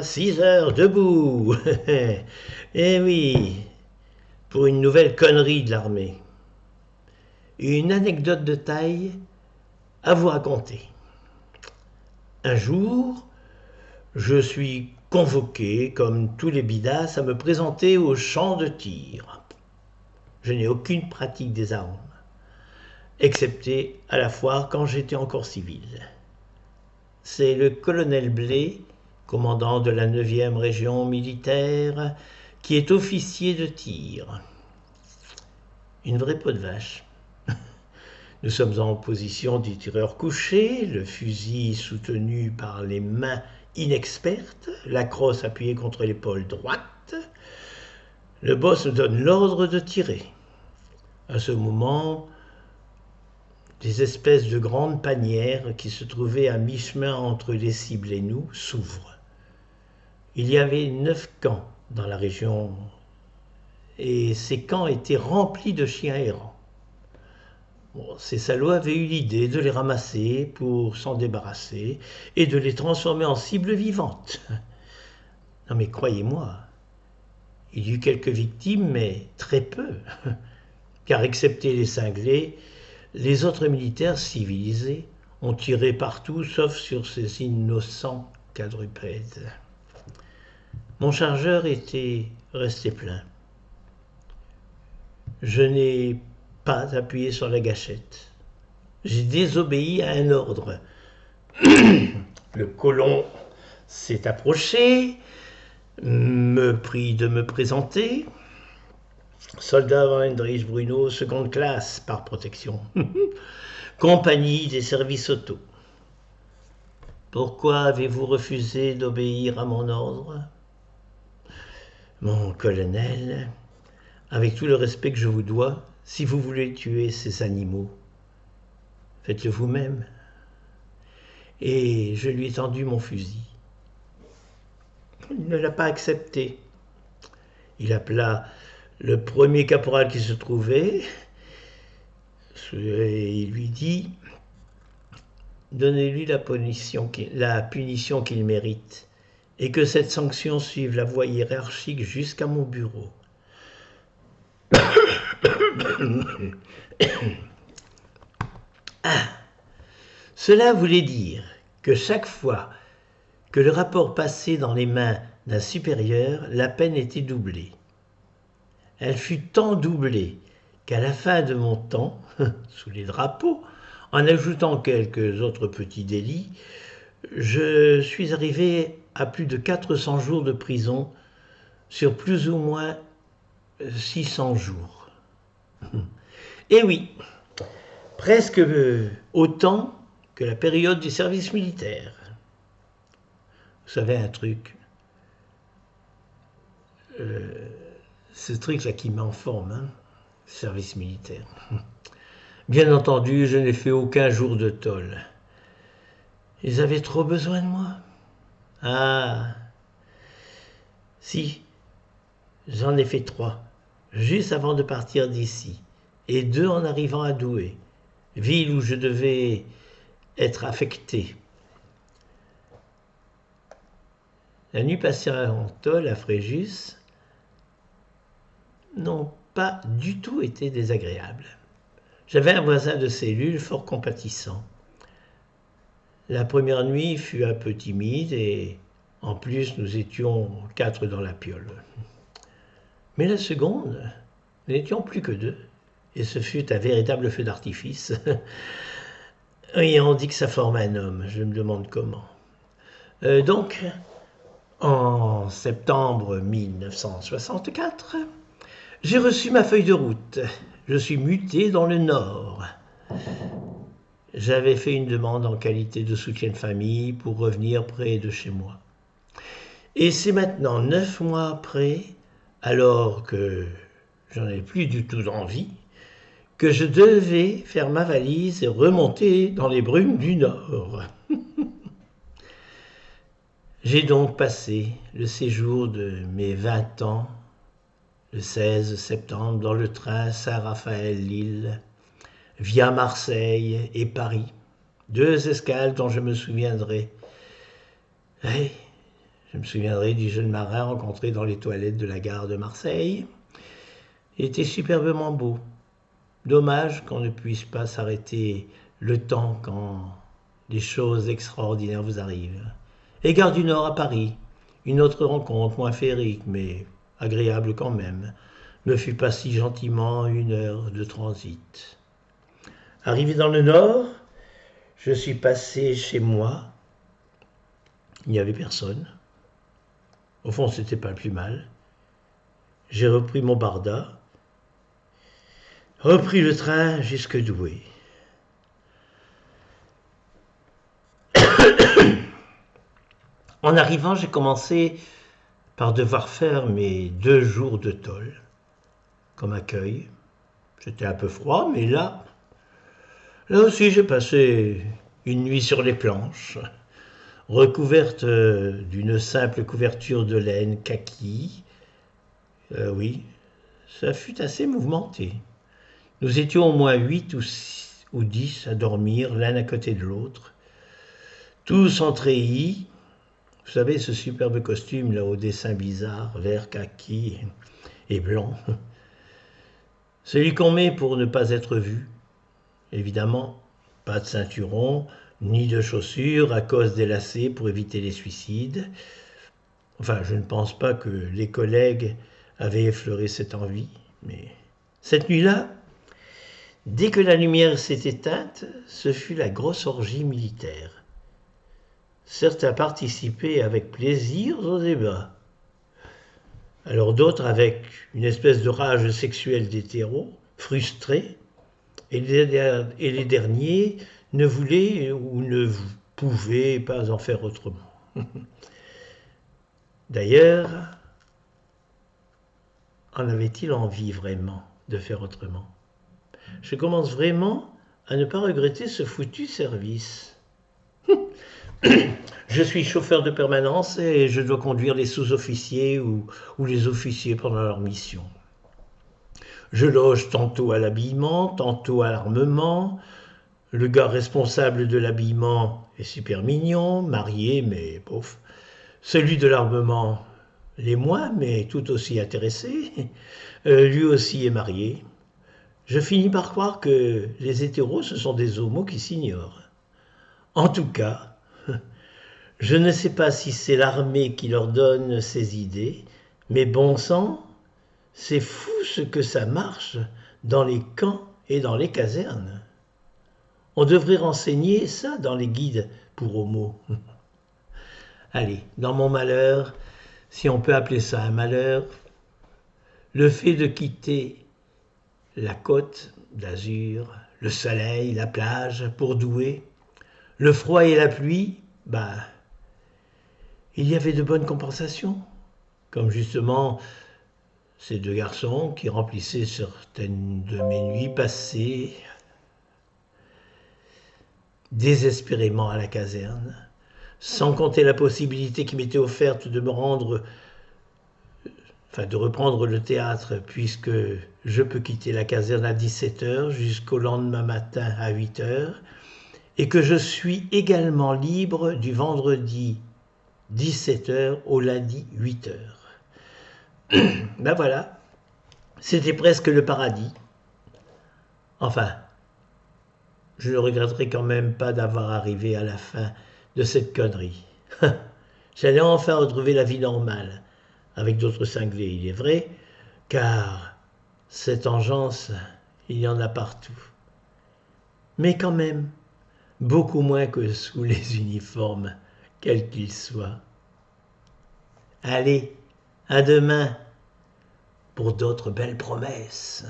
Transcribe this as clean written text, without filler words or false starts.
6 heures debout. Eh oui, pour une nouvelle connerie de l'armée. Une anecdote de taille à vous raconter. Un jour, je suis convoqué, comme tous les bidas, à me présenter au champ de tir. Je n'ai aucune pratique des armes, excepté à la foire quand j'étais encore civil. C'est le colonel Blé, commandant de la 9e région militaire, qui est officier de tir. Une vraie peau de vache. Nous sommes en position du tireur couché, le fusil soutenu par les mains inexpertes, la crosse appuyée contre l'épaule droite. Le boss nous donne l'ordre de tirer. À ce moment, des espèces de grandes panières qui se trouvaient à mi-chemin entre les cibles et nous s'ouvrent. Il y avait 9 camps dans la région et ces camps étaient remplis de chiens errants. Bon, ces salauds avaient eu l'idée de les ramasser pour s'en débarrasser et de les transformer en cibles vivantes. Non mais croyez-moi, il y eut quelques victimes, mais très peu, car excepté les cinglés, les autres militaires civilisés ont tiré partout sauf sur ces innocents quadrupèdes. Mon chargeur était resté plein. Je n'ai pas appuyé sur la gâchette. J'ai désobéi à un ordre. Le colon s'est approché, me prie de me présenter. Soldat Heinrich Bruno, seconde classe par protection. Compagnie des services auto. Pourquoi avez-vous refusé d'obéir à mon ordre? Mon colonel, avec tout le respect que je vous dois, si vous voulez tuer ces animaux, faites-le vous-même. Et je lui ai tendu mon fusil. Il ne l'a pas accepté. Il appela le premier caporal qui se trouvait et il lui dit « Donnez-lui la punition qu'il mérite et que cette sanction suive la voie hiérarchique jusqu'à mon bureau. » Cela voulait dire que chaque fois que le rapport passait dans les mains d'un supérieur, la peine était doublée. Elle fut tant doublée qu'à la fin de mon temps, sous les drapeaux, en ajoutant quelques autres petits délits, je suis arrivé à plus de 400 jours de prison sur plus ou moins 600 jours. Et oui, presque autant que la période du service militaire. Vous savez un truc, ce truc-là qui met en forme, service militaire. Bien entendu, je n'ai fait aucun jour de tôle. Ils avaient trop besoin de moi. Ah, si, j'en ai fait 3, juste avant de partir d'ici, et 2 en arrivant à Douai, ville où je devais être affecté. La nuit passée en tôle à Fréjus n'ont pas du tout été désagréables. J'avais un voisin de cellule fort compatissant. La première nuit fut un peu timide et en plus nous étions 4 dans la piole. Mais la seconde, nous n'étions plus que 2 et ce fut un véritable feu d'artifice. Oui, on dit que ça forme un homme, je me demande comment. Donc, en septembre 1964, j'ai reçu ma feuille de route. Je suis muté dans le Nord. J'avais fait une demande en qualité de soutien de famille pour revenir près de chez moi. Et c'est maintenant 9 mois après, alors que j'en ai plus du tout envie, que je devais faire ma valise et remonter dans les brumes du Nord. J'ai donc passé le séjour de mes 20 ans, le 16 septembre, dans le train Saint-Raphaël-Lille, via Marseille et Paris. 2 escales dont je me souviendrai. Oui, je me souviendrai du jeune marin rencontré dans les toilettes de la gare de Marseille. Il était superbement beau. Dommage qu'on ne puisse pas s'arrêter le temps quand des choses extraordinaires vous arrivent. Et Gare du Nord à Paris, une autre rencontre, moins féerique, mais agréable quand même, me fut pas si gentiment 1 heure de transit. Arrivé dans le Nord, je suis passé chez moi. Il n'y avait personne. Au fond, c'était pas plus mal. J'ai repris mon barda, repris le train jusque Douai. En arrivant, j'ai commencé par devoir faire mes 2 jours de tôle comme accueil. C'était un peu froid, mais là aussi, j'ai passé une nuit sur les planches, recouverte d'une simple couverture de laine kaki. Oui, ça fut assez mouvementé. Nous étions au moins 8 ou 10 à dormir l'un à côté de l'autre, tous en treillis. Vous savez, ce superbe costume là au dessin bizarre, vert kaki et blanc. Celui qu'on met pour ne pas être vu. Évidemment, pas de ceinturon, ni de chaussures à cause des lacets pour éviter les suicides. Enfin, je ne pense pas que les collègues avaient effleuré cette envie, mais cette nuit-là, dès que la lumière s'est éteinte, ce fut la grosse orgie militaire. Certains participaient avec plaisir au débat. Alors d'autres avec une espèce de rage sexuelle d'hétéros, frustrés, et les derniers ne voulaient ou ne pouvaient pas en faire autrement. D'ailleurs, en avait-il envie vraiment de faire autrement? Je commence vraiment à ne pas regretter ce foutu service. Je suis chauffeur de permanence et je dois conduire les sous-officiers ou les officiers pendant leur mission. Je loge tantôt à l'habillement, tantôt à l'armement. Le gars responsable de l'habillement est super mignon, marié, mais pauvre. Celui de l'armement l'est moins, mais tout aussi intéressé. Lui aussi est marié. Je finis par croire que les hétéros, ce sont des homos qui s'ignorent. En tout cas, je ne sais pas si c'est l'armée qui leur donne ces idées, mais bon sang, c'est fou ce que ça marche dans les camps et dans les casernes. On devrait renseigner ça dans les guides pour homos. Allez, dans mon malheur, si on peut appeler ça un malheur, le fait de quitter la côte d'Azur, le soleil, la plage pour Douai, le froid et la pluie, il y avait de bonnes compensations, comme justement ces 2 garçons qui remplissaient certaines de mes nuits passées désespérément à la caserne, sans compter la possibilité qui m'était offerte de de reprendre le théâtre, puisque je peux quitter la caserne à 17h jusqu'au lendemain matin à 8h, et que je suis également libre du vendredi 17h au lundi 8h. Voilà, c'était presque le paradis. Enfin, je ne regretterai quand même pas d'avoir arrivé à la fin de cette connerie. J'allais enfin retrouver la vie normale, avec d'autres cinglés, il est vrai, car cette engeance, il y en a partout. Mais quand même, beaucoup moins que sous les uniformes, quels qu'ils soient. Allez, à demain, pour d'autres belles promesses.